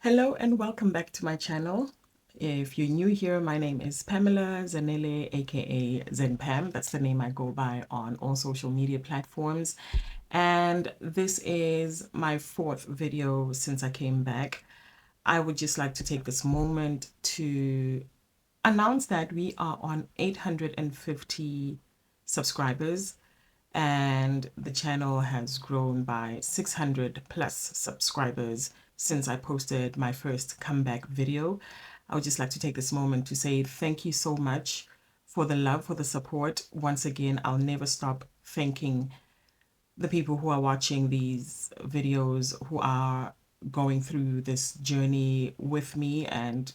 Hello and welcome back to my channel. If you're new here, my name is Pamela Zanele, aka ZenPam. That's the name I go by on all social media platforms. And this is my fourth video since I came back. I would just like to take this moment to announce that we are on 850 subscribers and the channel has grown by 600 plus subscribers since I posted my first comeback video. I would just like to take this moment to say thank you so much for the love, for the support. Once again, I'll never stop thanking the people who are watching these videos, who are going through this journey with me and,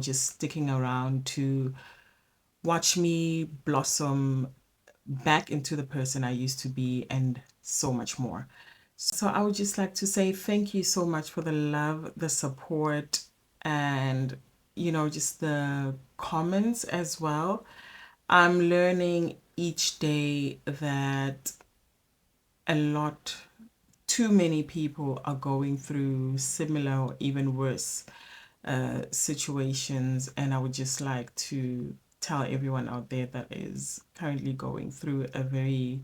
just sticking around to watch me blossom back into the person I used to be and so much more. So I would just like to say thank you so much for the love, the support, and just the comments as well. I'm learning each day that a lot, too many people are going through similar or even worse situations, and I would just like to tell everyone out there that is currently going through a very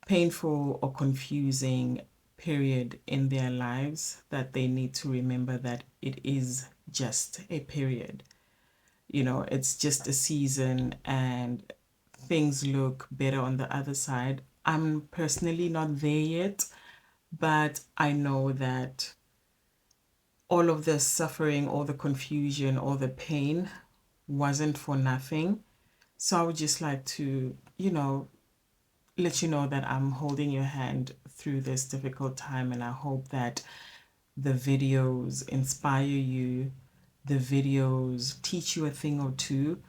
painful or confusing period in their lives that they need to remember that it is just a period. It's just a season and things look better on the other side. I'm personally not there yet, but I know that all of the suffering, all the confusion, all the pain wasn't for nothing. So I would just like to, let you know that I'm holding your hand through this difficult time, and I hope that the videos inspire you, the videos teach you a thing or two.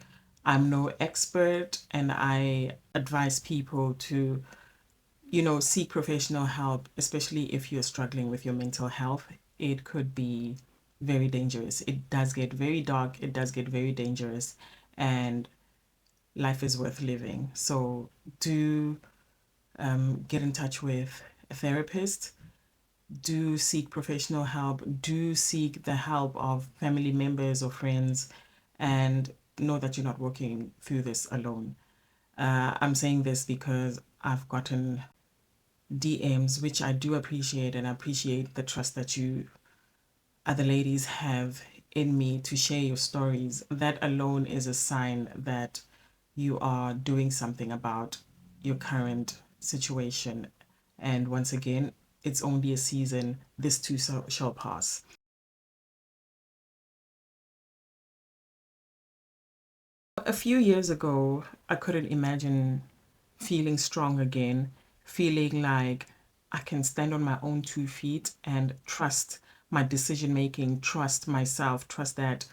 I'm no expert, and I advise people to, seek professional help, especially if you're struggling with your mental health. It could be very dangerous. It does get very dark, it does get very dangerous, and life is worth living. So do get in touch with a therapist, do seek professional help, do seek the help of family members or friends, and know that you're not working through this alone. I'm saying this because I've gotten DMs, which I do appreciate, and I appreciate the trust that you other ladies have in me to share your stories. That alone is a sign that you are doing something about your current situation. And once again, it's only a season. This too shall pass. A few years ago, I couldn't imagine feeling strong again, feeling like I can stand on my own 2 feet and trust my decision making, trust myself, trust that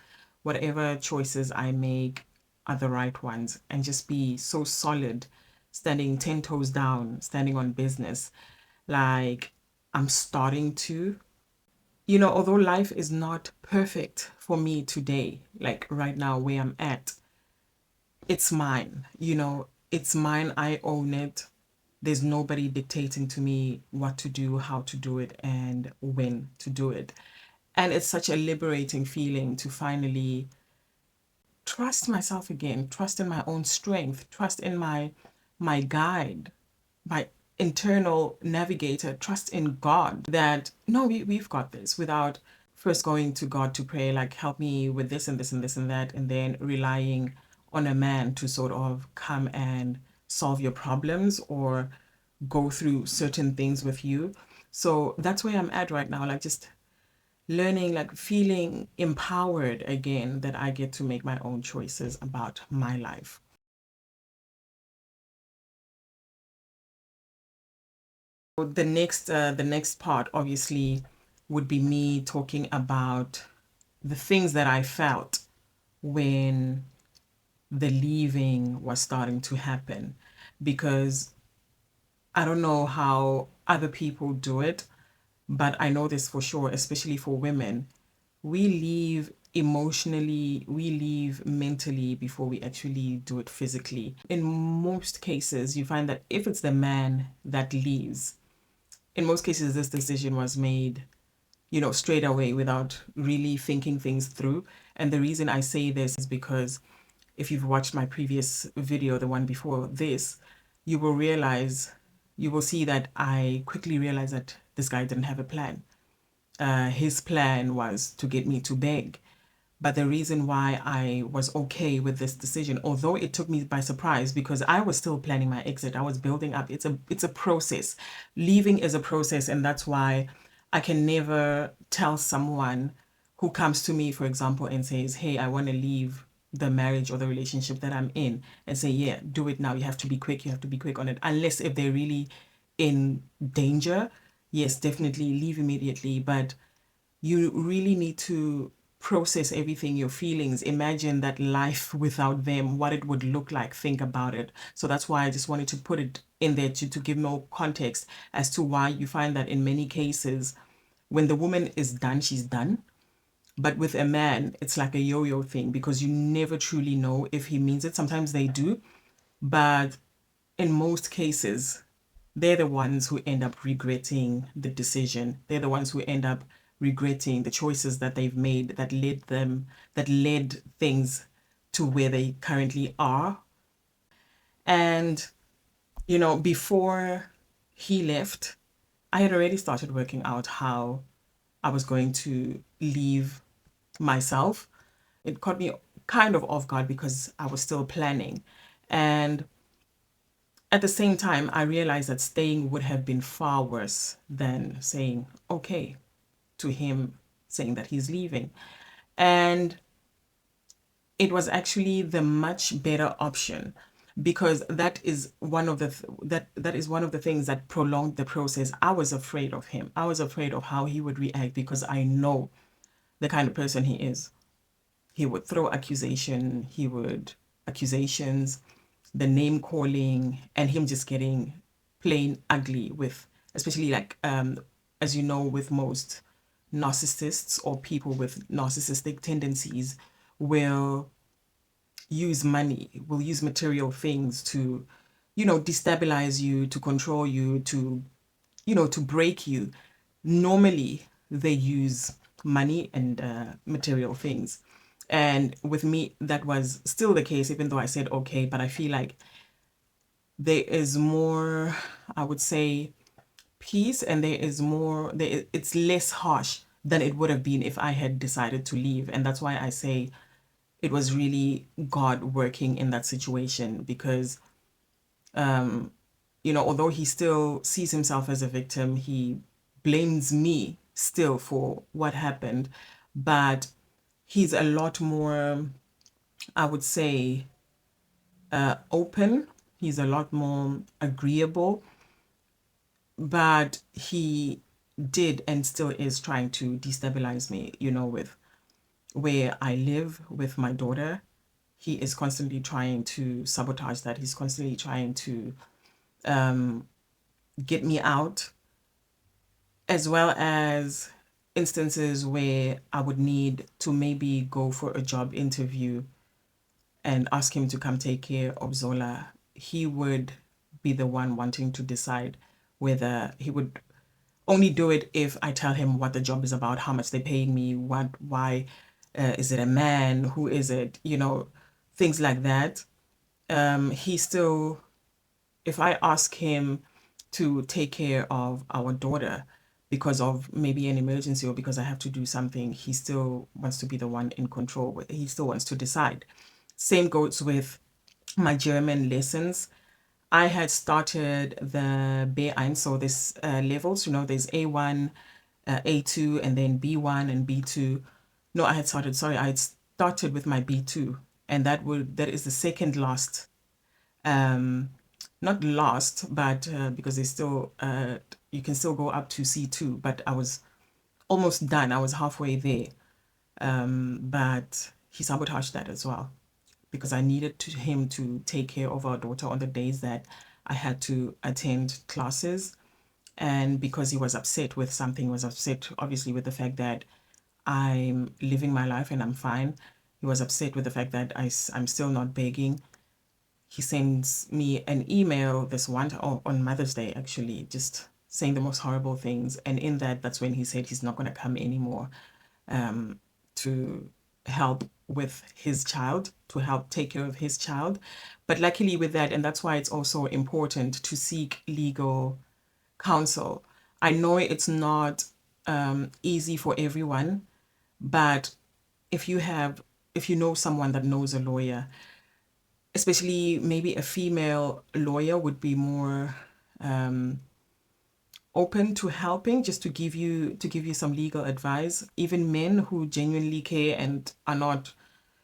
whatever choices I make are the right ones, and just be so solid, standing 10 toes down, standing on business. Like I'm starting to, although life is not perfect for me today, like right now where I'm at, it's mine, it's mine. I own it. There's nobody dictating to me what to do, how to do it, and when to do it. And it's such a liberating feeling to finally trust myself again, trust in my own strength, trust in my guide, my internal navigator, trust in God that no, we've got this, without first going to God to pray, like, help me with this and this and this and that, and then relying on a man to sort of come and solve your problems or go through certain things with you. So that's where I'm at right now, like just learning, like feeling empowered again that I get to make my own choices about my life. The next part obviously would be me talking about the things that I felt when the leaving was starting to happen, because I don't know how other people do it, but I know this for sure, especially for women. We leave emotionally, we leave mentally before we actually do it physically. In most cases, you find that if it's the man that leaves, in most cases, this decision was made straight away without really thinking things through. And the reason I say this is because if you've watched my previous video, the one before this, you will realize, you will see that I quickly realized that this guy didn't have a plan. His plan was to get me to beg. But the reason why I was okay with this decision, although it took me by surprise because I was still planning my exit, I was building up. It's a process. Leaving is a process, and that's why I can never tell someone who comes to me, for example, and says, "Hey, I want to leave the marriage or the relationship that I'm in," and say, "Yeah, do it now. You have to be quick. You have to be quick on it." Unless if they're really in danger, yes, definitely leave immediately. But you really need to process everything, your feelings. Imagine that life without them, what it would look like. Think about it. So that's why I just wanted to put it in there to give more context as to why you find that in many cases, when the woman is done, she's done. But with a man, it's like a yo-yo thing because you never truly know if he means it. Sometimes they do, but in most cases, they're the ones who end up regretting the decision. They're the ones who end up regretting the choices that they've made that led things to where they currently are. And, before he left, I had already started working out how I was going to leave myself. It caught me kind of off guard because I was still planning. And at the same time, I realized that staying would have been far worse than saying okay to him saying that he's leaving. And it was actually the much better option because that is one of the things that prolonged the process. I was afraid of him. I was afraid of how he would react because I know the kind of person he is. He would throw accusations, the name calling, and him just getting plain ugly with, especially like, as you know, with most narcissists or people with narcissistic tendencies will use money, will use material things to, destabilize you, to control you, to break you. Normally, they use money and material things. And with me, that was still the case, even though I said okay, but I feel like there is more, I would say, peace, and it's less harsh than it would have been if I had decided to leave. And that's why I say it was really God working in that situation because although he still sees himself as a victim, he blames me still for what happened, but he's a lot more, I would say, open. He's a lot more agreeable, but he did and still is trying to destabilize me, with where I live with my daughter. He is constantly trying to sabotage that. He's constantly trying to get me out, as well as instances where I would need to maybe go for a job interview and ask him to come take care of Zola. He would be the one wanting to decide whether he would only do it if I tell him what the job is about, how much they're paying me, why, is it a man, who is it, things like that. He still, if I ask him to take care of our daughter because of maybe an emergency or because I have to do something, he still wants to be the one in control. He still wants to decide. Same goes with my German lessons. I had started the B1, so there's levels, there's A1, A2, and then B1 and B2. No, I had started with my B2, and that is the second last, not last, but because they still, you can still go up to C2, but I was almost done. I was halfway there, but he sabotaged that as well because I needed him to take care of our daughter on the days that I had to attend classes. And because he was upset with something, he was upset obviously with the fact that I'm living my life and I'm fine. He was upset with the fact that I'm still not begging. He sends me an email this one on Mother's Day, actually, just saying the most horrible things. And in that, that's when he said he's not going to come anymore to help with his child, to help take care of his child. But luckily with that, and that's why it's also important to seek legal counsel. I know it's not easy for everyone, but if you have, if you know someone that knows a lawyer, especially maybe a female lawyer would be more open to helping, just to give you some legal advice. Even men who genuinely care and are not,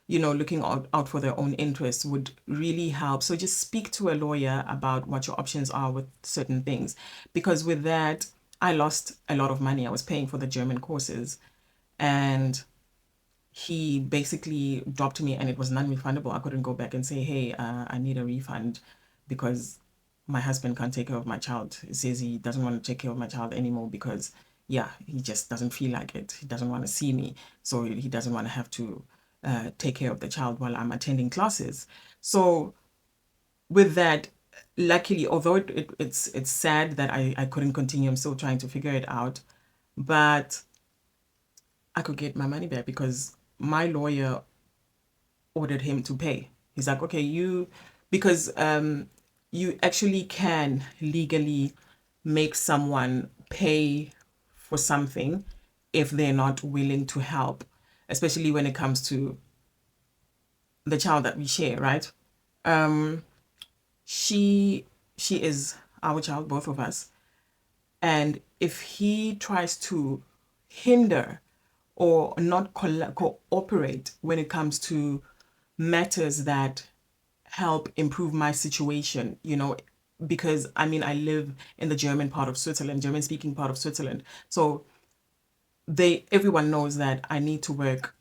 you know, looking out for their own interests would really help. So just speak to a lawyer about what your options are with certain things, because with that I lost a lot of money. I was paying for the German courses, and he basically dropped me, and it was non-refundable. I couldn't go back and say, hey, I need a refund because my husband can't take care of my child. He says he doesn't want to take care of my child anymore because, yeah, he just doesn't feel like it. He doesn't want to see me. So he doesn't want to have to take care of the child while I'm attending classes. So with that, luckily, although it's sad that I couldn't continue, I'm still trying to figure it out. But I could get my money back because my lawyer ordered him to pay. He's like, okay, you, because you actually can legally make someone pay for something if they're not willing to help, especially when it comes to the child that we share, right? She she is our child, both of us. And if he tries to hinder or not cooperate when it comes to matters that help improve my situation, you know, because I mean, I live in the German part of Switzerland, German speaking part of Switzerland. So everyone knows that I need to work,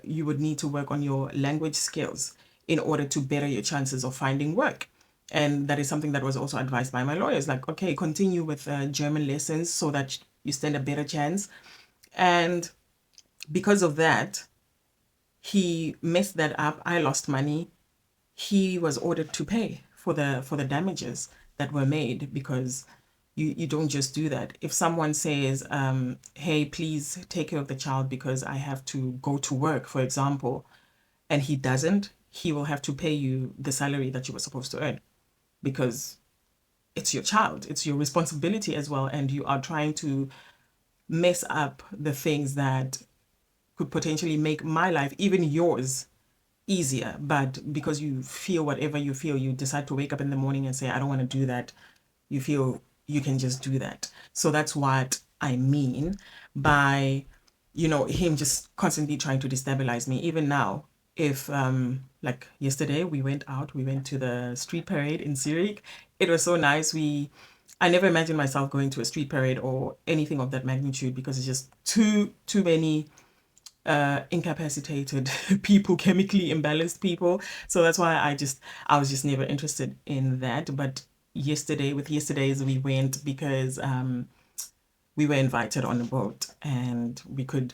you would need to work on your language skills in order to better your chances of finding work. And that is something that was also advised by my lawyers, like, okay, continue with German lessons so that you stand a better chance. And because of that, he messed that up. I lost money. He was ordered to pay for the damages that were made, because you don't just do that. If someone says, hey, please take care of the child because I have to go to work, for example, and he doesn't, he will have to pay you the salary that you were supposed to earn, because it's your child, it's your responsibility as well, and you are trying to mess up the things that could potentially make my life, even yours, easier. But because you feel whatever you feel, you decide to wake up in the morning and say, I don't want to do that. You feel you can just do that. So that's what I mean by, you know, him just constantly trying to destabilize me. Even now, if like yesterday we went to the street parade in Zurich. It was so nice. I never imagined myself going to a street parade or anything of that magnitude, because it's just too many incapacitated people, chemically imbalanced people. So that's why I was just never interested in that. But with yesterday's, we went because we were invited on a boat and we could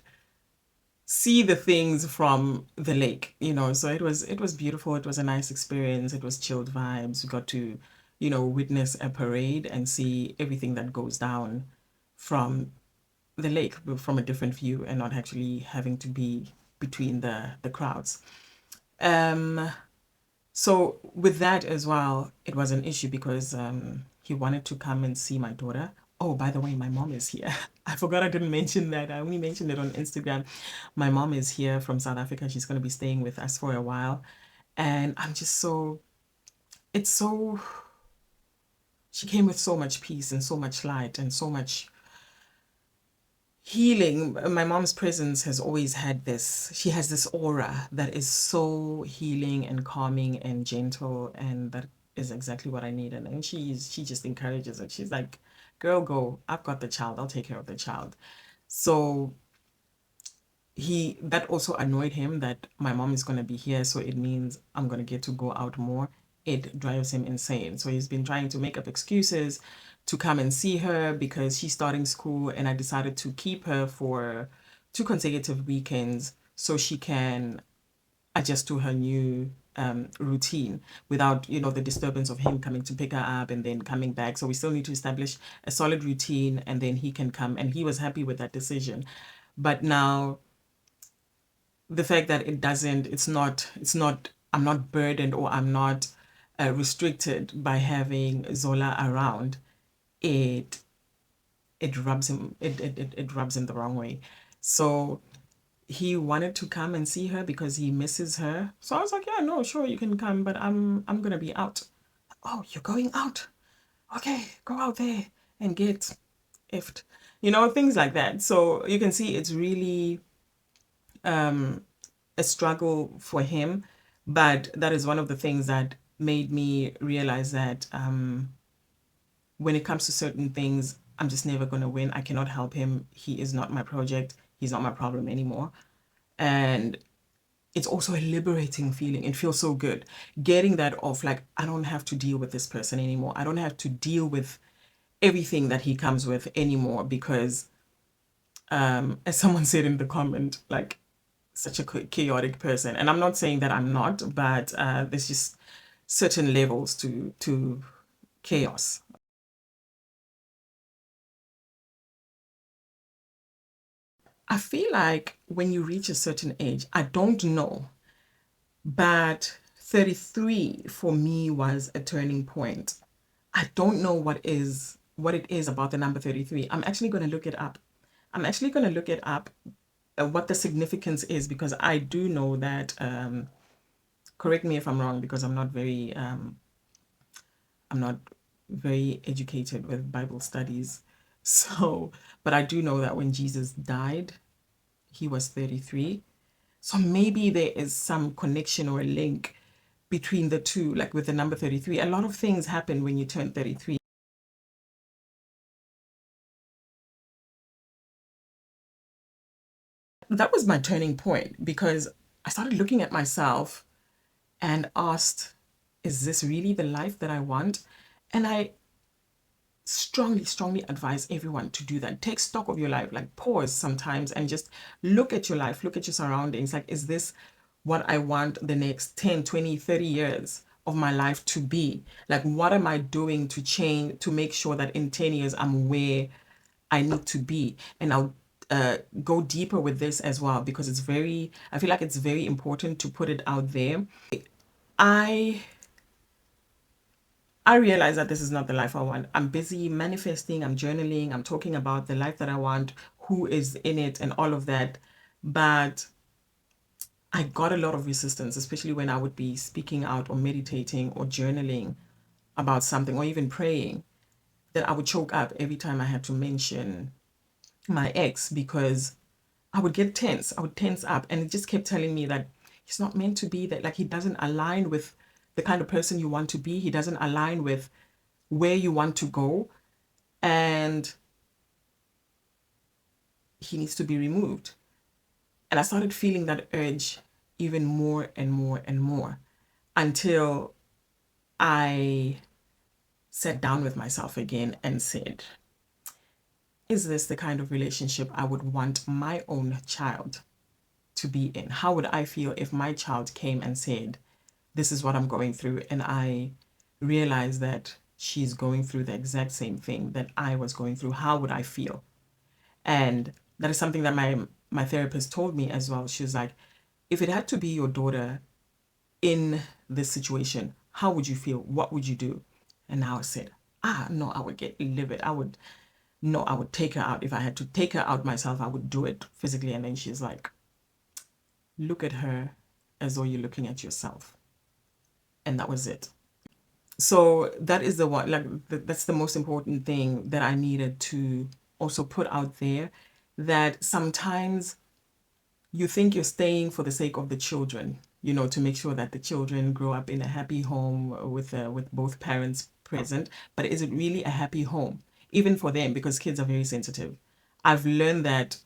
see the things from the lake, you know. So it was beautiful. It was a nice experience. It was chilled vibes. We got to, you know, witness a parade and see everything that goes down from the lake from a different view, and not actually having to be between the crowds. Um, so with that as well, it was an issue because he wanted to come and see my daughter. Oh, by the way, my mom is here. I forgot I didn't mention that. I only mentioned it on Instagram. My mom is here from South Africa. She's going to be staying with us for a while. And I'm just so, it's so, she came with so much peace and so much light and so much healing. My mom's presence has always had this, she has this aura that is so healing and calming and gentle, and that is exactly what I need. And she just encourages it. She's like, girl, go, I've got the child, I'll take care of the child. So that also annoyed him, that my mom is going to be here, so it means I'm going to get to go out more. It drives him insane. So he's been trying to make up excuses to come and see her because she's starting school, and I decided to keep her for 2 consecutive weekends so she can adjust to her new routine without, the disturbance of him coming to pick her up and then coming back. So we still need to establish a solid routine, and then he can come. And he was happy with that decision. But now the fact that it's not, I'm not burdened, or I'm not restricted by having Zola around, it it rubs him the wrong way. So he wanted to come and see her because he misses her. So I was like, yeah, no, sure, you can come, but I'm gonna be out. Oh, you're going out? Okay, go out there and get effed. Things like that. So you can see it's really a struggle for him. But that is one of the things that made me realize that when it comes to certain things, I'm just never going to win. I cannot help him. He is not my project. He's not my problem anymore. And it's also a liberating feeling. It feels so good getting that off. Like, I don't have to deal with this person anymore. I don't have to deal with everything that he comes with anymore, because as someone said in the comment, like, such a chaotic person. And I'm not saying that I'm not, but there's just certain levels to chaos. I feel like when you reach a certain age, I don't know, but 33 for me was a turning point. I don't know what it is about the number 33. I'm actually going to look it up. I'm actually going to look it up, what the significance is, because I do know that, correct me if I'm wrong, because I'm not very educated with Bible studies. So, but I do know that when Jesus died, he was 33. So maybe there is some connection or a link between the two, like with the number 33. A lot of things happen when you turn 33. That was my turning point, because I started looking at myself and asked, is this really the life that I want? And I strongly advise everyone to do that. Take stock of your life, like pause sometimes and just look at your life, look at your surroundings. Like, is this what I want the next 10, 20, 30 years of my life to be? Like, what am I doing to change, to make sure that in 10 years I'm where I need to be? And I'll go deeper with this as well, because I feel like it's very important to put it out there. I I realize that this is not the life I want. I'm busy manifesting, I'm journaling, I'm talking about the life that I want, who is in it, and all of that. But I got a lot of resistance, especially when I would be speaking out or meditating or journaling about something, or even praying, that I would choke up every time I had to mention my ex, because I would get tense. I would tense up, and it just kept telling me that he's not meant to be that. Like, he doesn't align with the kind of person you want to be. He doesn't align with where you want to go, and he needs to be removed. And I started feeling that urge even more and more and more, until I sat down with myself again and said, is this the kind of relationship I would want my own child to be in? How would I feel if my child came and said, this is what I'm going through, and I realized that she's going through the exact same thing that I was going through? How would I feel? And that is something that my therapist told me as well. She was like, if it had to be your daughter in this situation, how would you feel? What would you do? And now I said, no, I would get livid. I would take her out. If I had to take her out myself, I would do it physically. And then she's like, look at her as though you're looking at yourself. And that was it. So that is the one, like, that's the most important thing that I needed to also put out there, that sometimes you think you're staying for the sake of the children, to make sure that the children grow up in a happy home with both parents present. But is it really a happy home, even for them? Because kids are very sensitive. I've learned that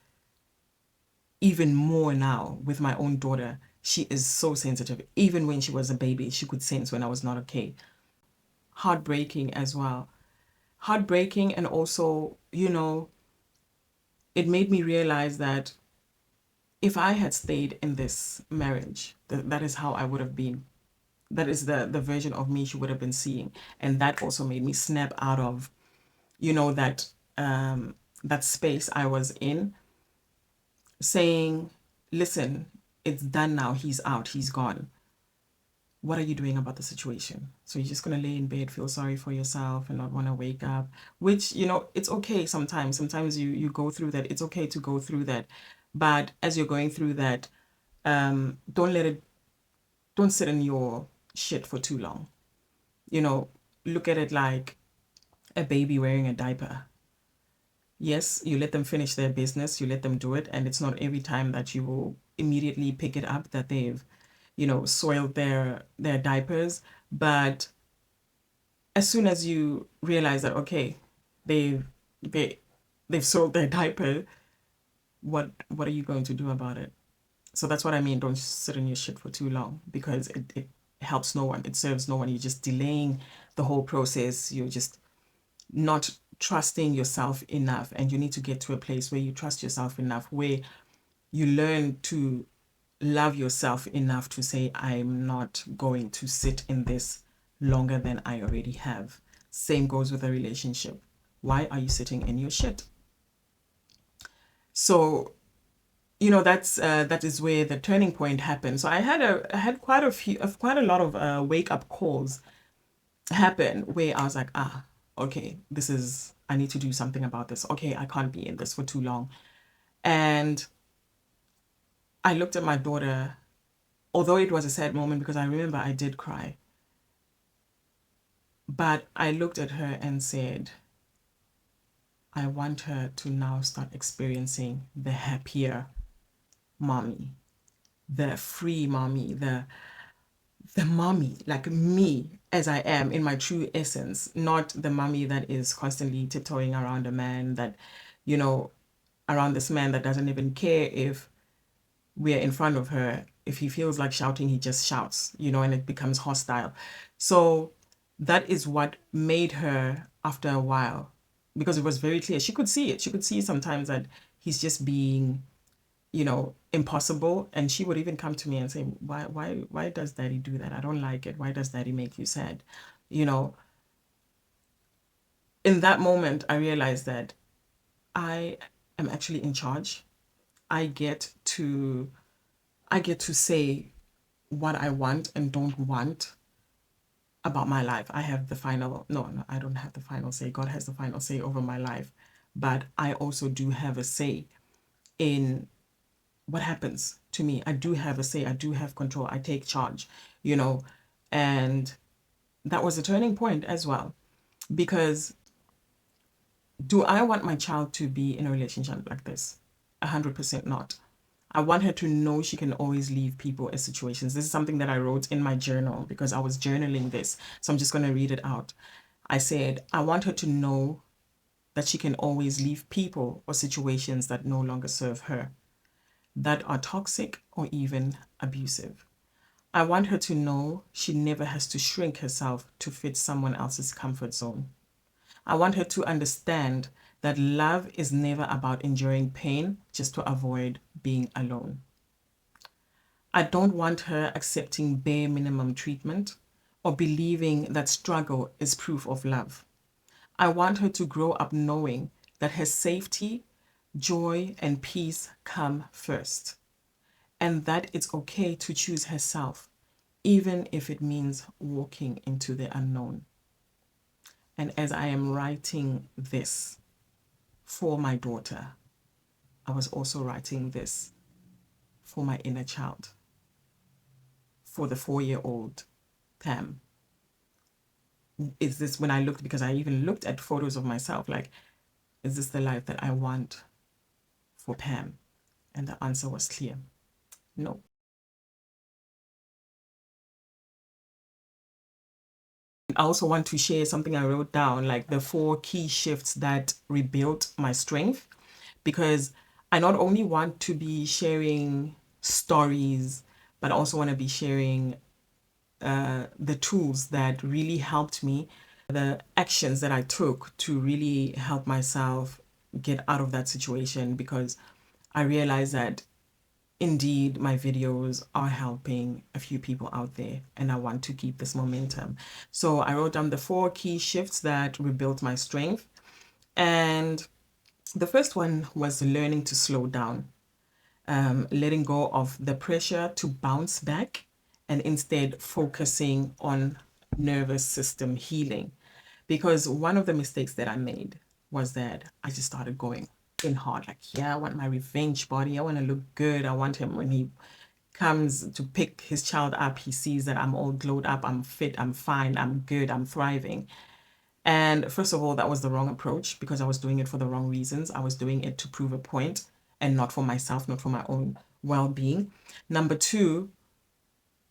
even more now with my own daughter. She is so sensitive. Even when she was a baby, she could sense when I was not okay. Heartbreaking as well. Heartbreaking, and also, it made me realize that if I had stayed in this marriage, that is how I would have been. that is the version of me she would have been seeing. And that also made me snap out of, you know, that space I was in, saying, listen, it's done now. He's out. He's gone. What are you doing about the situation? So you're just going to lay in bed, feel sorry for yourself and not want to wake up, which, you know, it's okay sometimes. Sometimes you go through that. It's okay to go through that. But as you're going through that, don't let it, don't sit in your shit for too long. You know, look at it like a baby wearing a diaper. Yes, you let them finish their business, you let them do it, and it's not every time that you will immediately pick it up that they've, you know, soiled their diapers. But as soon as you realize that, okay, they've they they've soiled their diaper, what are you going to do about it? So that's what I mean. Don't sit in your shit for too long, because it helps no one. It serves no one. You're just delaying the whole process. You're just not trusting yourself enough. And you need to get to a place where you trust yourself enough, where you learn to love yourself enough to say, I'm not going to sit in this longer than I already have. Same goes with a relationship. Why are you sitting in your shit? So, you know, that is where the turning point happened. So I had quite a lot of wake up calls happen, where I was like, okay, I need to do something about this. Okay, I can't be in this for too long. And I looked at my daughter, although it was a sad moment because I remember I did cry. But I looked at her and said, I want her to now start experiencing the happier mommy, the free mommy, the mommy, like me as I am in my true essence, not the mommy that is constantly tiptoeing around a man that, you know, around this man that doesn't even care if we're in front of her. If he feels like shouting, he just shouts, you know, and it becomes hostile. So that is what made her, after a while, because it was very clear, she could see it. She could see sometimes that he's just being, you know, impossible. And she would even come to me and say, why does daddy do that? I don't like it. Why does daddy make you sad? You know, in that moment, I realized that I am actually in charge. I get to, I get to say what I want and don't want about my life. I have the final, no, I don't have the final say. God has the final say over my life. But I also do have a say in what happens to me. I do have a say. I do have control. I take charge, you know. And that was a turning point as well. Because do I want my child to be in a relationship like this? 100% not. I want her to know she can always leave people as situations. This is something that I wrote in my journal because I was journaling this. So I'm just going to read it out. I said, I want her to know that she can always leave people or situations that no longer serve her, that are toxic or even abusive. I want her to know she never has to shrink herself to fit someone else's comfort zone. I want her to understand that love is never about enduring pain just to avoid being alone. I don't want her accepting bare minimum treatment or believing that struggle is proof of love. I want her to grow up knowing that her safety, joy, and peace come first, and that it's okay to choose herself, even if it means walking into the unknown. And as I am writing this for my daughter, I was also writing this for my inner child, for the 4-year-old Pam. Is this, when I looked, because I even looked at photos of myself, like, is this the life that I want for Pam? And the answer was clear. No. I also want to share something I wrote down, like the 4 key shifts that rebuilt my strength, because I not only want to be sharing stories, but I also want to be sharing the tools that really helped me, the actions that I took to really help myself get out of that situation, because I realized that indeed my videos are helping a few people out there, and I want to keep this momentum. So I wrote down the 4 key shifts that rebuilt my strength. And the first one was learning to slow down, letting go of the pressure to bounce back and instead focusing on nervous system healing. Because one of the mistakes that I made was that I just started going in hard, like, yeah, I want my revenge body. I want to look good. I want him when he comes to pick his child up, he sees that I'm all glowed up, I'm fit, I'm fine, I'm good, I'm thriving. And first of all, that was the wrong approach because I was doing it for the wrong reasons. I was doing it to prove a point and not for myself, not for my own well being. Number two,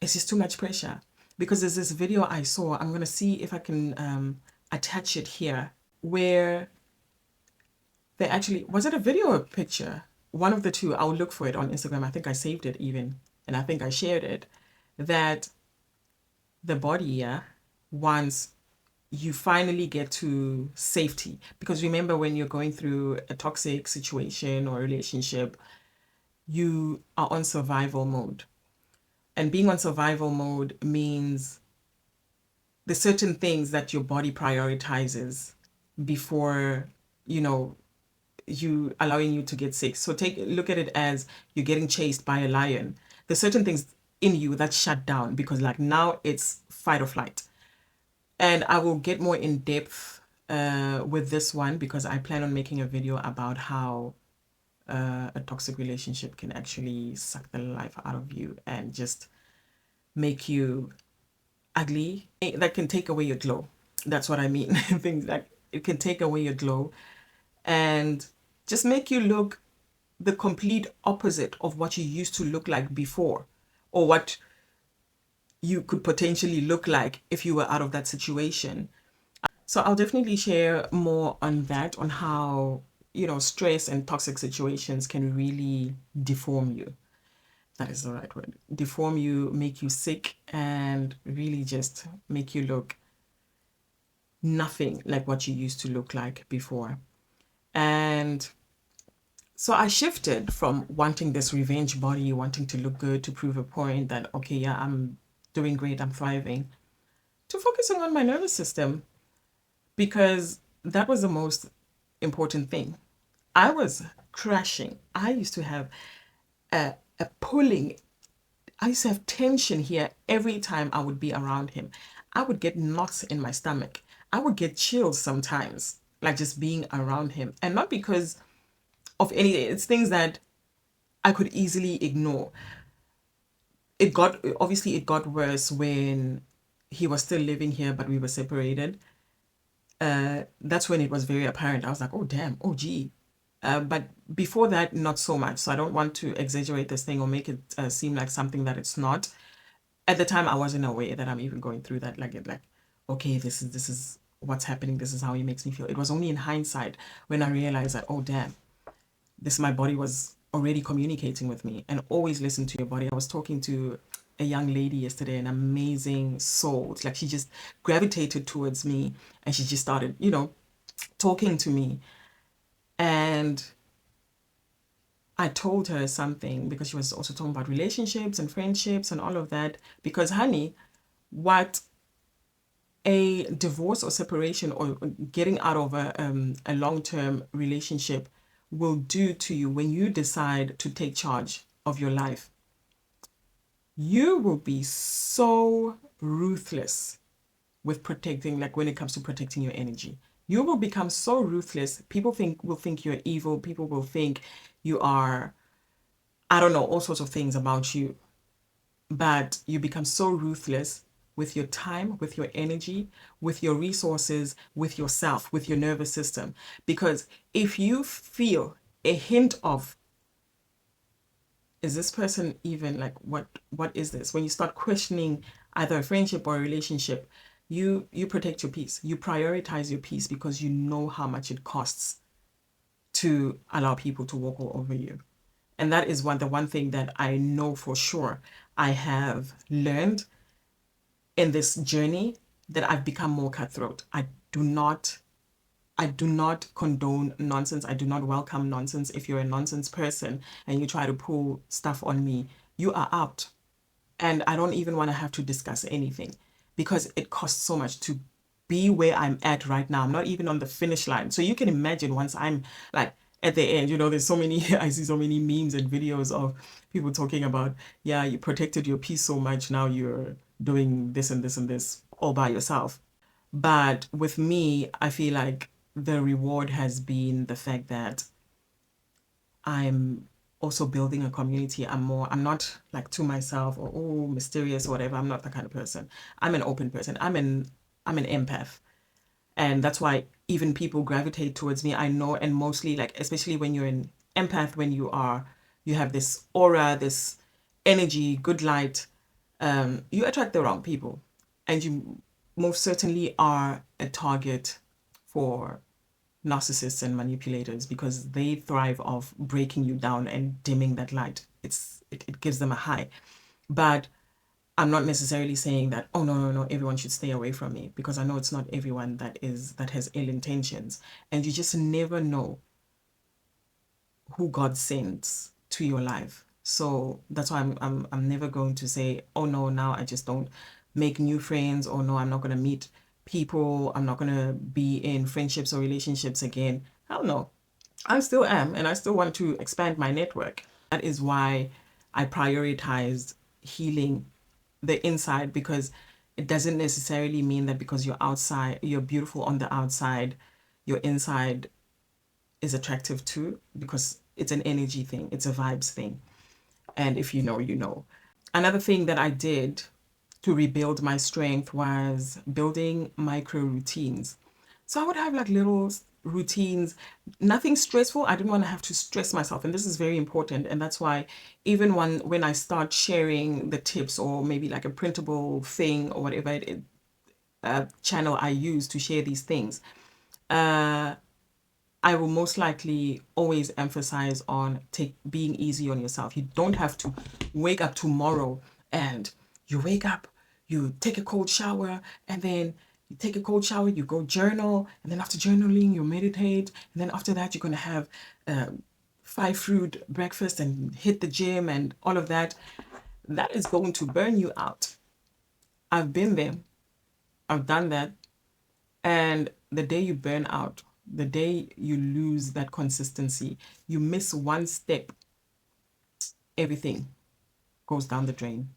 it's just too much pressure because there's this video I saw. I'm going to see if I can attach it here where they actually, was it a video or a picture? One of the two. I'll look for it on Instagram. I think I saved it even, and I think I shared it. That the body, yeah, once you finally get to safety, because remember, when you're going through a toxic situation or relationship, you are on survival mode. And being on survival mode means there's certain things that your body prioritizes before, you know, you allowing you to get sick. So look at it as you're getting chased by a lion. There's certain things in you that shut down because like now it's fight or flight. And I will get more in depth with this one because I plan on making a video about how a toxic relationship can actually suck the life out of you and just make you ugly. That can take away your glow. That's what I mean. Things like it can take away your glow and just make you look the complete opposite of what you used to look like before, or what you could potentially look like if you were out of that situation. So I'll definitely share more on that, on how, stress and toxic situations can really deform you. That is the right word. Deform you, make you sick, and really just make you look nothing like what you used to look like before. And so I shifted from wanting this revenge body, wanting to look good, to prove a point that, okay, yeah, I'm doing great, I'm thriving, to focusing on my nervous system, because that was the most important thing. I was crashing. I used to have a pulling. I used to have tension here every time I would be around him. I would get knots in my stomach. I would get chills sometimes, like just being around him. And not because of anything, it's things that I could easily ignore. It got worse when he was still living here, but we were separated. That's when it was very apparent. I was like, oh, damn, oh, gee. But before that, not so much. So I don't want to exaggerate this thing or make it seem like something that it's not. At the time, I wasn't aware that I'm even going through that. Like, okay, this is what's happening. This is how he makes me feel. It was only in hindsight when I realized that, oh, damn, my body was already communicating with me. And always listen to your body. I was talking to a young lady yesterday, an amazing soul. It's like she just gravitated towards me and she just started, talking to me. And I told her something because she was also talking about relationships and friendships and all of that. Because, honey, what a divorce or separation or getting out of a long-term relationship will do to you when you decide to take charge of your life, you will be so ruthless with protecting, like when it comes to protecting your energy. You will become so ruthless. People will think you're evil. People will think you are, I don't know, all sorts of things about you. But you become so ruthless with your time, with your energy, with your resources, with yourself, with your nervous system. Because if you feel a hint of, is this person even like, what is this? When you start questioning either a friendship or a relationship, you protect your peace. You prioritize your peace because you know how much it costs to allow people to walk all over you. And that is the one thing that I know for sure I have learned in this journey, that I've become more cutthroat. I do not I do not condone nonsense. I do not welcome nonsense. If you're a nonsense person and you try to pull stuff on me, you are out. And I don't even want to have to discuss anything because it costs so much to be where I'm at right now. I'm not even on the finish line. So you can imagine once I'm like at the end, there's so many, I see so many memes and videos of people talking about, yeah, you protected your peace so much. Now you're doing this and this and this all by yourself. But with me, I feel like the reward has been the fact that I'm also building a community. I'm not like to myself or oh mysterious or whatever. I'm not that kind of person. I'm an open person. I'm an empath. And that's why even people gravitate towards me. I know, and mostly like especially when you're an empath, when you have this aura, this energy, good light, you attract the wrong people. And you most certainly are a target for narcissists and manipulators because they thrive off breaking you down and dimming that light. It gives them a high. But I'm not necessarily saying that, oh no, everyone should stay away from me because I know it's not everyone that has ill intentions. And you just never know who God sends to your life. So that's why I'm never going to say, oh no, now I just don't make new friends, or no, I'm not gonna meet people, I'm not gonna be in friendships or relationships again. Hell no. I still am, and I still want to expand my network. That is why I prioritized healing the inside, because it doesn't necessarily mean that because you're beautiful on the outside, your inside is attractive too, because it's an energy thing, it's a vibes thing. And if you know, you know. Another thing that I did to rebuild my strength was building micro routines. So I would have like little routines, nothing stressful. I didn't want to have to stress myself. And this is very important. And that's why even when I start sharing the tips or maybe like a printable thing or whatever channel I use to share these things, I will most likely always emphasize on being easy on yourself. You don't have to wake up tomorrow and you wake up, you take a cold shower, and then you take a cold shower, you go journal, and then after journaling, you meditate, and then after that, you're going to have 5 fruit breakfast and hit the gym and all of that. That is going to burn you out. I've been there. I've done that. And the day you burn out, the day you lose that consistency, you miss one step, everything goes down the drain.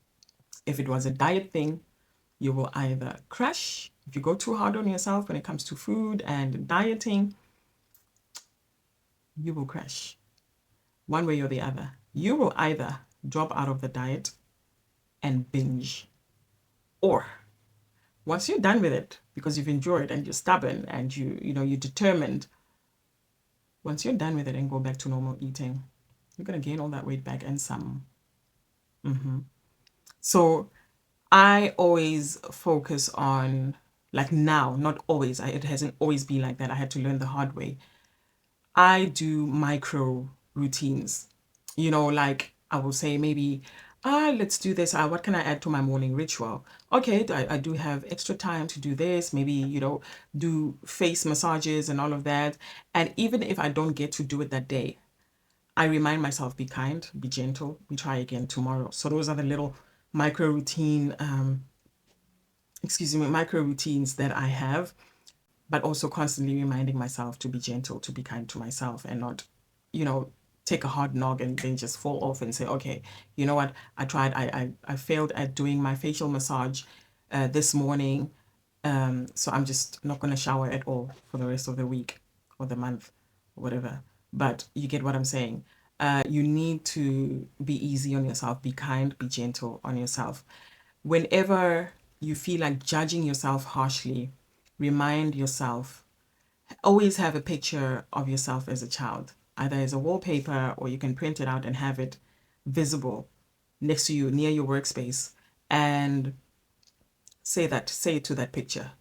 If it was a diet thing, you will either crash. If you go too hard on yourself when it comes to food and dieting, you will crash. One way or the other. You will either drop out of the diet and binge, or once you're done with it, because you've enjoyed and you're stubborn and you're determined, once you're done with it and go back to normal eating, you're going to gain all that weight back and some. So I always focus on, like now, not always, it hasn't always been like that. I had to learn the hard way. I do micro routines, like I will say maybe, let's do this. What can I add to my morning ritual? Okay, I do have extra time to do this. Maybe, do face massages and all of that. And even if I don't get to do it that day, I remind myself, be kind, be gentle, we try again tomorrow. So those are the little micro routine, micro routines that I have, but also constantly reminding myself to be gentle, to be kind to myself, and not, take a hard knock and then just fall off and say, okay, you know what, I tried, I failed at doing my facial massage this morning, so I'm just not going to shower at all for the rest of the week or the month or whatever. But you get what I'm saying. You need to be easy on yourself, be kind, be gentle on yourself. Whenever you feel like judging yourself harshly, remind yourself, always have a picture of yourself as a child, either as a wallpaper or you can print it out and have it visible next to you near your workspace, and say it to that picture,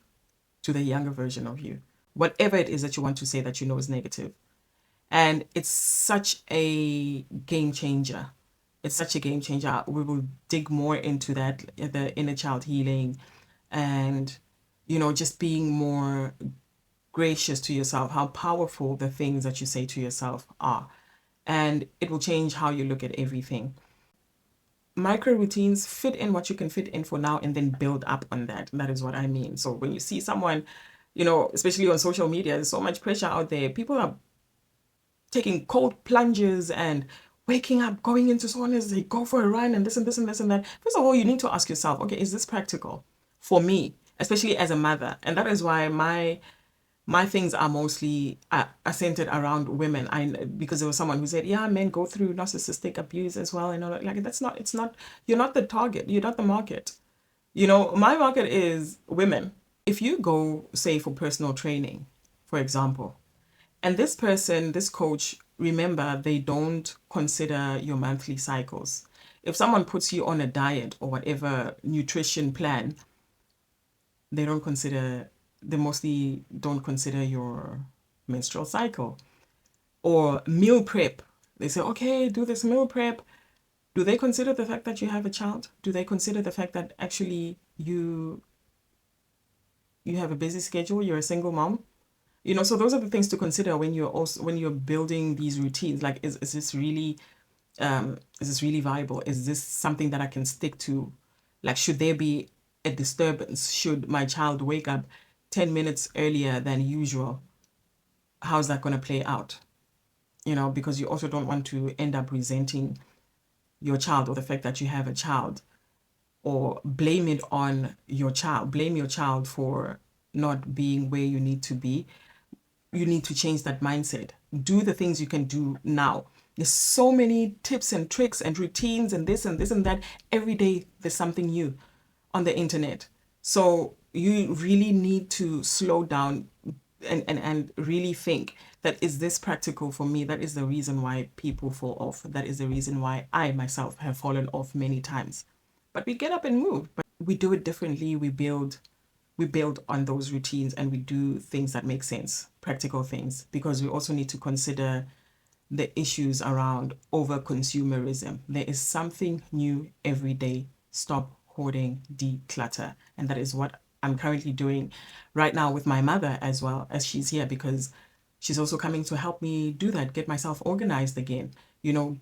to the younger version of you, whatever it is that you want to say that you know is negative. And it's such a game changer. It's such a game changer. We will dig more into that, the inner child healing, and just being more gracious to yourself, how powerful the things that you say to yourself are. And it will change how you look at everything. Micro routines, fit in what you can fit in for now and then build up on that. That is what I mean. So when you see someone, especially on social media, there's so much pressure out there. People are taking cold plunges and waking up, going into saunas, they go for a run and this and this and this and that. First of all, you need to ask yourself, okay, is this practical for me, especially as a mother? And that is why my things are mostly are centered around women. Because there was someone who said, yeah, men go through narcissistic abuse as well, and all that. Like, that's not. It's not. You're not the target. You're not the market. My market is women. If you go, say, for personal training, for example, and this person, this coach, remember, they don't consider your monthly cycles. If someone puts you on a diet or whatever nutrition plan, they don't consider, they mostly don't consider your menstrual cycle. Or meal prep. They say, okay, do this meal prep. Do they consider the fact that you have a child? Do they consider the fact that actually you have a busy schedule, you're a single mom? So those are the things to consider when you're building these routines. Like, is this really viable? Is this something that I can stick to? Like, should there be a disturbance? Should my child wake up 10 minutes earlier than usual? How's that going to play out? Because you also don't want to end up resenting your child or the fact that you have a child, or blame it on your child. Blame your child for not being where you need to be. You need to change that mindset. Do the things you can do now. There's so many tips and tricks and routines and this and this and that. Every day there's something new on the internet. So you really need to slow down and really think that, is this practical for me? That is the reason why people fall off. That is the reason why I myself have fallen off many times. But we get up and move. But we do it differently. We build on those routines, and we do things that make sense, practical things, because we also need to consider the issues around over consumerism. There is something new every day. Stop hoarding, declutter. And that is what I'm currently doing right now with my mother, as well as she's here, because she's also coming to help me do that, get myself organized again,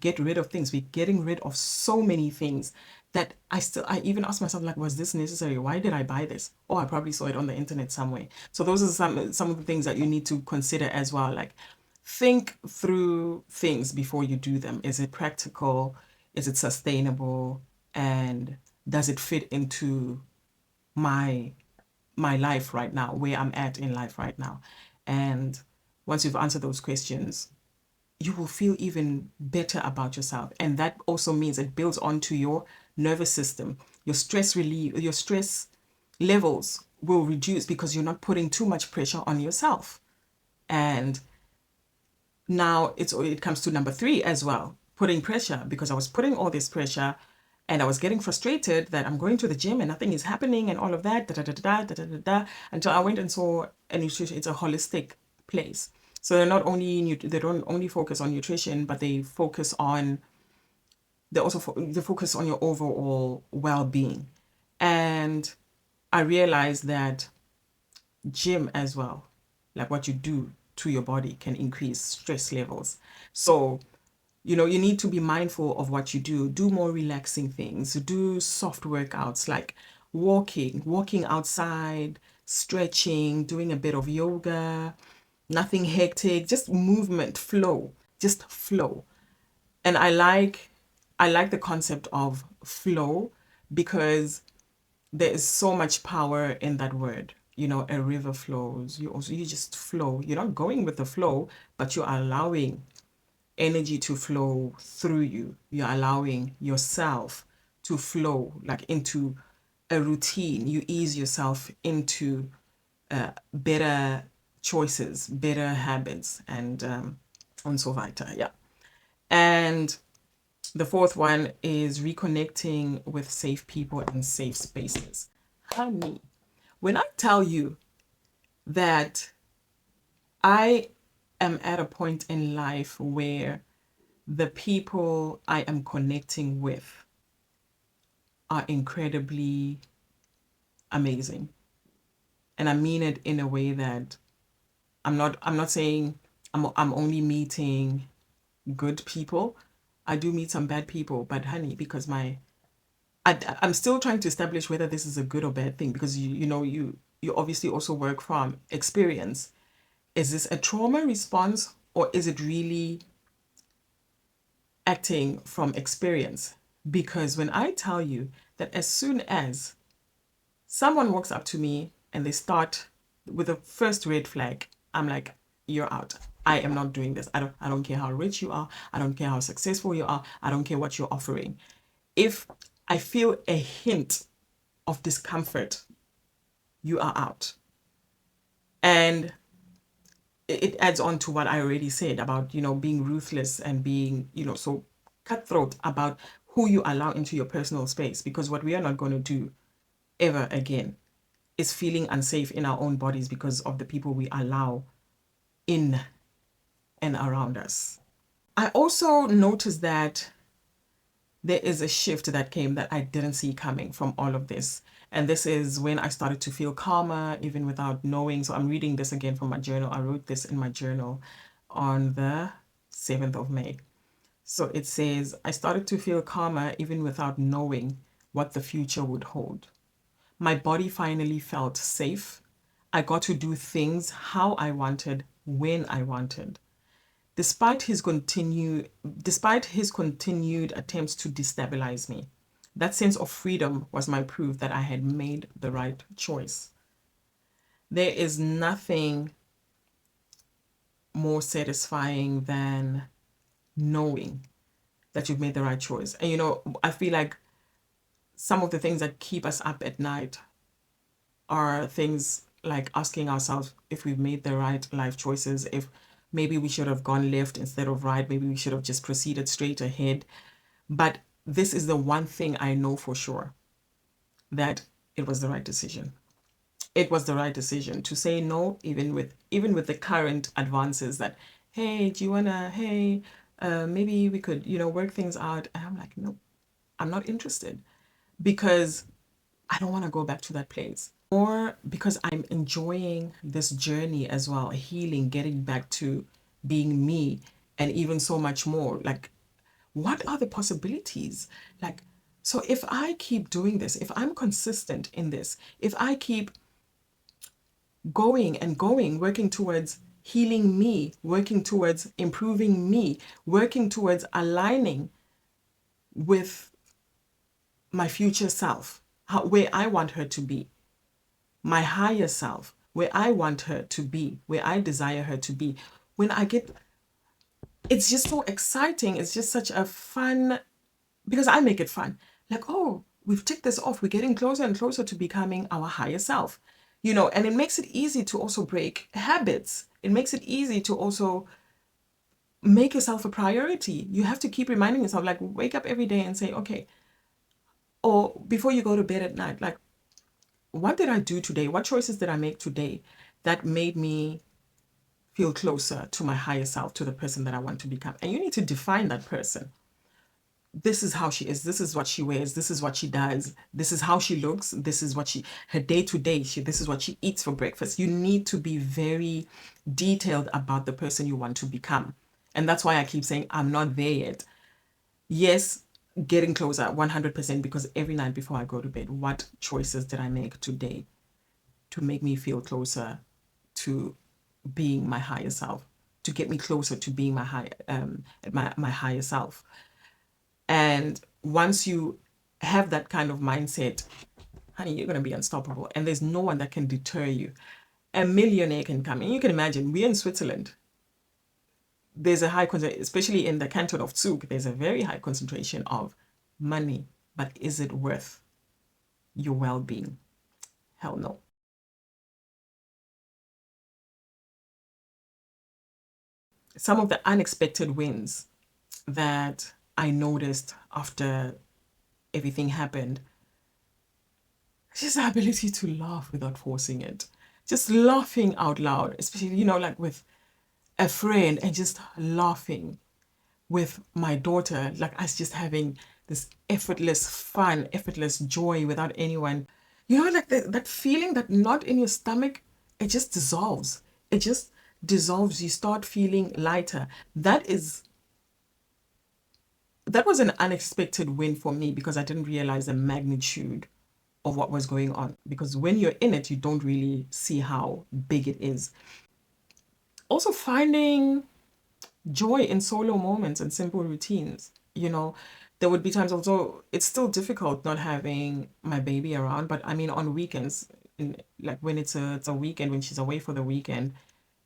get rid of things. We're getting rid of so many things that I even ask myself, like, was this necessary? Why did I buy this? Oh, I probably saw it on the internet somewhere. So those are some of the things that you need to consider as well. Like, think through things before you do them. Is it practical? Is it sustainable? And does it fit into my my life right now, where I'm at in life right now? And once you've answered those questions, you will feel even better about yourself. And that also means it builds onto your nervous system. Your stress levels will reduce because you're not putting too much pressure on yourself. And now it comes to number 3 as well, putting pressure, because I was putting all this pressure and I was getting frustrated that I'm going to the gym and nothing is happening and all of that, da da da da da da da, until I went and saw a nutrition. It's a holistic place. So they don't only focus on nutrition, but they focus on your overall well-being. And I realized that gym as well, like what you do to your body, can increase stress levels. So you need to be mindful of what you do. Do more relaxing things. Do soft workouts like walking outside, stretching, doing a bit of yoga. Nothing hectic, just movement, flow, just flow. And I like the concept of flow, because there is so much power in that word. A river flows. You just flow. You're not going with the flow, but you're allowing energy to flow through you. You're allowing yourself to flow, like, into a routine. You ease yourself into better choices, better habits, and so weiter. Yeah. And the fourth one is reconnecting with safe people and safe spaces. Honey, when I tell you that I am at a point in life where the people I am connecting with are incredibly amazing. And I mean it in a way that I'm not saying I'm only meeting good people. I do meet some bad people, but honey, because I'm still trying to establish whether this is a good or bad thing, because you obviously also work from experience. Is this a trauma response, or is it really acting from experience? Because when I tell you that as soon as someone walks up to me and they start with the first red flag, I'm like, you're out. I am not doing this. I don't care how rich you are. I don't care how successful you are. I don't care what you're offering. If I feel a hint of discomfort, you are out. And it adds on to what I already said about, being ruthless and being, so cutthroat about who you allow into your personal space. Because what we are not going to do ever again is feeling unsafe in our own bodies because of the people we allow in and around us. I also noticed that there is a shift that came that I didn't see coming from all of this. And this is when I started to feel calmer, even without knowing. So I'm reading this again from my journal. I wrote this in my journal on the 7th of May. So it says, I started to feel calmer even without knowing what the future would hold. My body finally felt safe. I got to do things how I wanted, when I wanted. Despite his continued attempts to destabilize me, that sense of freedom was my proof that I had made the right choice. There is nothing more satisfying than knowing that you've made the right choice. And I feel like some of the things that keep us up at night are things like asking ourselves if we've made the right life choices, if maybe we should have gone left instead of right, maybe we should have just proceeded straight ahead. But this is the one thing I know for sure, that it was the right decision. It was the right decision to say no, even with the current advances that, hey, do you wanna, hey, maybe we could, work things out. And I'm like, no, I'm not interested, because I don't want to go back to that place. Or because I'm enjoying this journey as well, healing, getting back to being me, and even so much more. Like, what are the possibilities? Like, so if I keep doing this, if I'm consistent in this, if I keep going and going, working towards healing me, working towards improving me, working towards aligning with my future self, where I want her to be, my higher self, where I want her to be, where I desire her to be. When I get, it's just so exciting. It's just such a fun, because I make it fun. Like, oh, we've ticked this off. We're getting closer and closer to becoming our higher self, and it makes it easy to also break habits. It makes it easy to also make yourself a priority. You have to keep reminding yourself, like, wake up every day and say, okay, or before you go to bed at night, like, what did I do today? What choices did I make today that made me feel closer to my higher self, to the person that I want to become? And you need to define that person. This is how she is. This is what she wears. This is what she does. This is how she looks. This is what her day to day, this is what she eats for breakfast. You need to be very detailed about the person you want to become. And that's why I keep saying I'm not there yet. Yes, getting closer 100%, because every night before I go to bed, what choices did I make today to make me feel closer to being my higher self, to get me closer to being my higher self? And once you have that kind of mindset, honey, you're going to be unstoppable, and there's no one that can deter you. A millionaire can come, and you can imagine, we're in Switzerland. There's a high concentration, especially in the canton of Zug, there's a very high concentration of money. But is it worth your well-being? Hell no. Some of the unexpected wins that I noticed after everything happened, just the ability to laugh without forcing it. Just laughing out loud, especially, like with a friend, and just laughing with my daughter, like us just having this effortless fun, effortless joy without anyone, like that feeling, that knot in your stomach, it just dissolves. It just dissolves, you start feeling lighter. That was an unexpected win for me because I didn't realize the magnitude of what was going on, because when you're in it, you don't really see how big it is. Also, finding joy in solo moments and simple routines. There would be times, although it's still difficult not having my baby around, but I mean, on weekends, like when it's a weekend, when she's away for the weekend,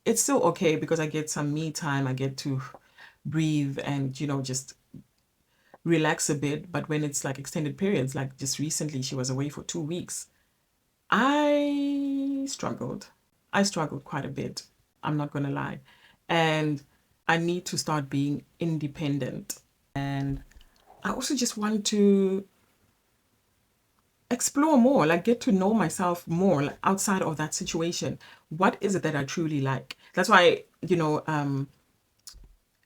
it's still okay because I get some me time. I get to breathe and, just relax a bit. But when it's like extended periods, like just recently, she was away for 2 weeks. I struggled. I struggled quite a bit. I'm not going to lie. And I need to start being independent. And I also just want to explore more, like get to know myself more, like outside of that situation. What is it that I truly like? That's why,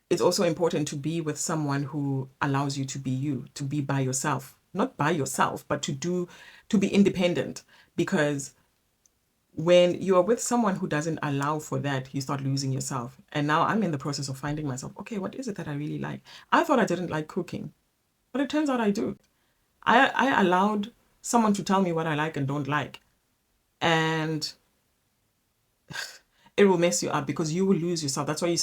it's also important to be with someone who allows you to be you, to be by yourself, not by yourself, but to be independent. Because when you are with someone who doesn't allow for that, you start losing yourself. And now I'm in the process of finding myself. Okay, what is it that I really like? I thought I didn't like cooking, but it turns out I do. I allowed someone to tell me what I like and don't like. And it will mess you up because you will lose yourself. That's why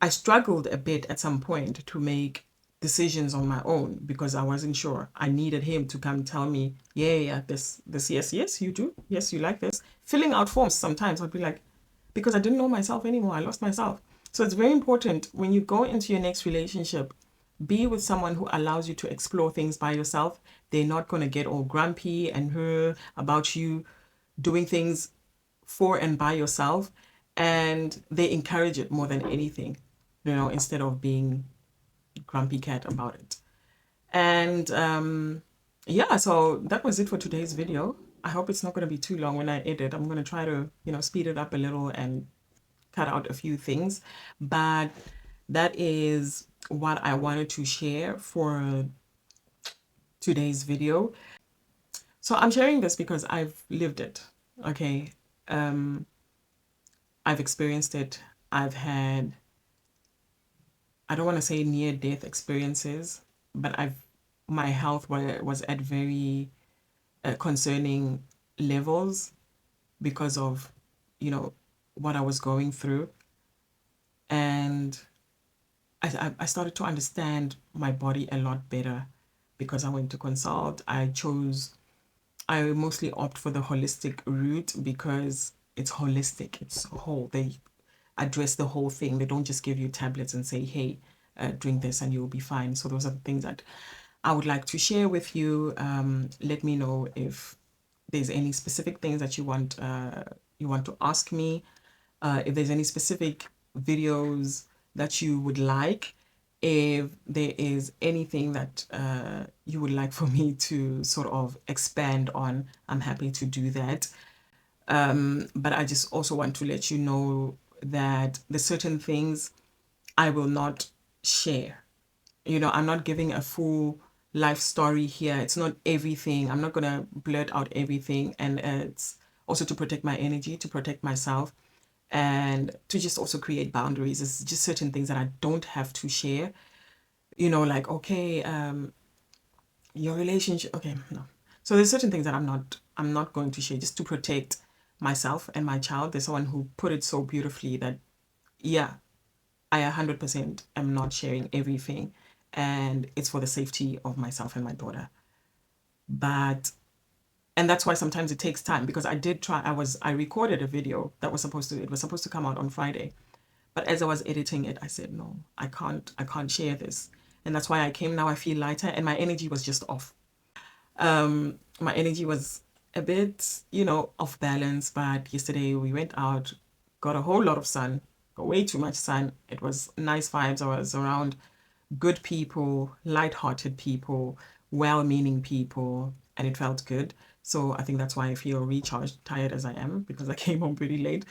I struggled a bit at some point to make decisions on my own because I wasn't sure. I needed him to come tell me, yeah, this, yes, you do. Yes, you like this. Filling out forms sometimes I'd be like, because I didn't know myself anymore. I lost myself. So it's very important when you go into your next relationship, be with someone who allows you to explore things by yourself. They're not going to get all grumpy and her about you doing things for and by yourself. And they encourage it more than anything, instead of being grumpy cat about it. And yeah, so that was it for today's video. I hope it's not going to be too long when I edit. I'm going to try to, speed it up a little and cut out a few things. But that is what I wanted to share for today's video. So I'm sharing this because I've lived it. Okay. I've experienced it. I've had, I don't want to say near death experiences, but my health was at very concerning levels because of, what I was going through. And I started to understand my body a lot better because I went to consult. I mostly opt for the holistic route because it's holistic, it's whole. They address the whole thing. They don't just give you tablets and say, hey, drink this and you'll be fine. So those are the things that I would like to share with you. Let me know if there's any specific things that you want to ask me. If there's any specific videos that you would like, if there is anything that you would like for me to sort of expand on, I'm happy to do that. But I just also want to let you know that the certain things I will not share. I'm not giving a full life story here. It's not everything. I'm not going to blurt out everything. And it's also to protect my energy, to protect myself, and to just also create boundaries. It's just certain things that I don't have to share. Like, okay, your relationship. Okay, no. So there's certain things that I'm not going to share just to protect myself and my child. There's someone who put it so beautifully that, yeah, I 100% am not sharing everything, and it's for the safety of myself and my daughter. But and that's why sometimes it takes time because I did try. I recorded a video that it was supposed to come out on Friday, but as I was editing it, I said no, I can't share this, and that's why I came now. I feel lighter, and my energy was just off. My energy was a bit, off balance. But yesterday we went out, got a whole lot of sun, got way too much sun. It was nice vibes. I was around good people, light-hearted people, well-meaning people, and it felt good. So I think that's why I feel recharged, tired as I am, because I came home pretty late.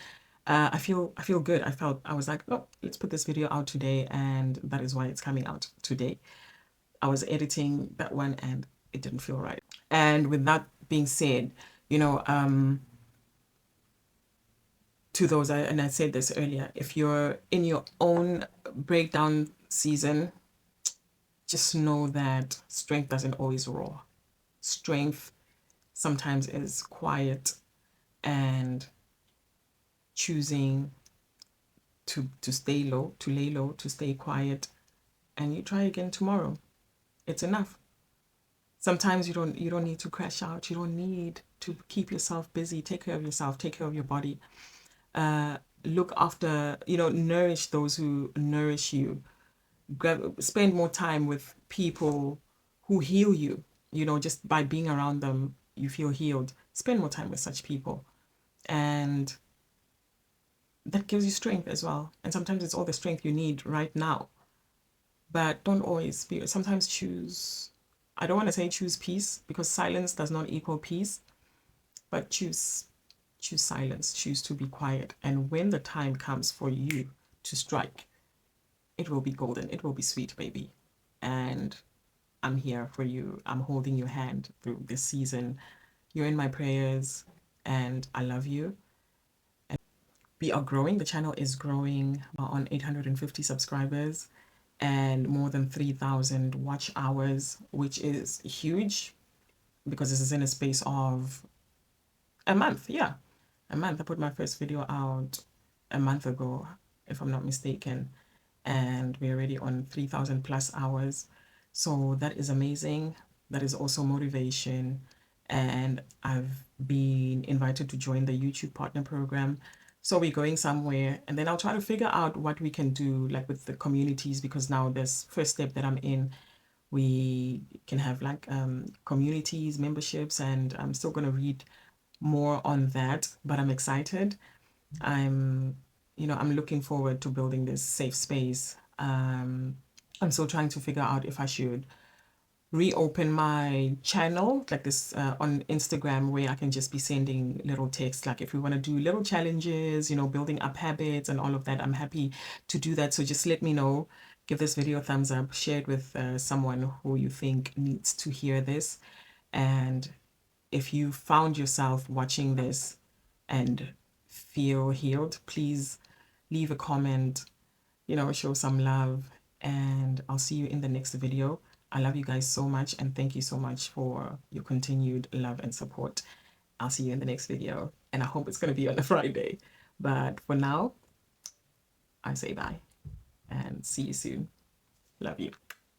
I feel good. I was like, oh, let's put this video out today, and that is why it's coming out today. I was editing that one and it didn't feel right. And with that being said, you know, to those, and I said this earlier, if you're in your own breakdown season, just know that strength doesn't always roar. Strength sometimes is quiet and choosing to stay low, to lay low, to stay quiet, and you try again tomorrow. It's enough. Sometimes you don't need to crash out. You don't need to keep yourself busy. Take care of yourself. Take care of your body. Look after, nourish those who nourish you. Spend more time with people who heal you. Just by being around them, you feel healed. Spend more time with such people. And that gives you strength as well. And sometimes it's all the strength you need right now. But don't always be, sometimes choose, I don't want to say choose peace, because silence does not equal peace, but choose silence, choose to be quiet. And when the time comes for you to strike, it will be golden. It will be sweet, baby. And I'm here for you. I'm holding your hand through this season. You're in my prayers, and I love you. And we are growing. The channel is growing. We're on 850 subscribers and more than 3,000 watch hours, which is huge because this is in a space of a month. Yeah, a month. I put my first video out a month ago, if I'm not mistaken, and we're already on 3,000 plus hours. So that is amazing. That is also motivation. And I've been invited to join the YouTube partner program. So we're going somewhere, and then I'll try to figure out what we can do, like with the communities, because now this first step that I'm in, we can have like communities, memberships, and I'm still going to read more on that, but I'm excited. I'm, I'm looking forward to building this safe space. I'm still trying to figure out if I should reopen my channel like this on Instagram, where I can just be sending little texts, like if we want to do little challenges, building up habits and all of that. I'm happy to do that. So just let me know. Give this video a thumbs up, share it with someone who you think needs to hear this. And if you found yourself watching this and feel healed, please leave a comment, show some love, and I'll see you in the next video. I love you guys so much, and thank you so much for your continued love and support. I'll see you in the next video, and I hope it's going to be on a Friday. But for now, I say bye and see you soon. Love you.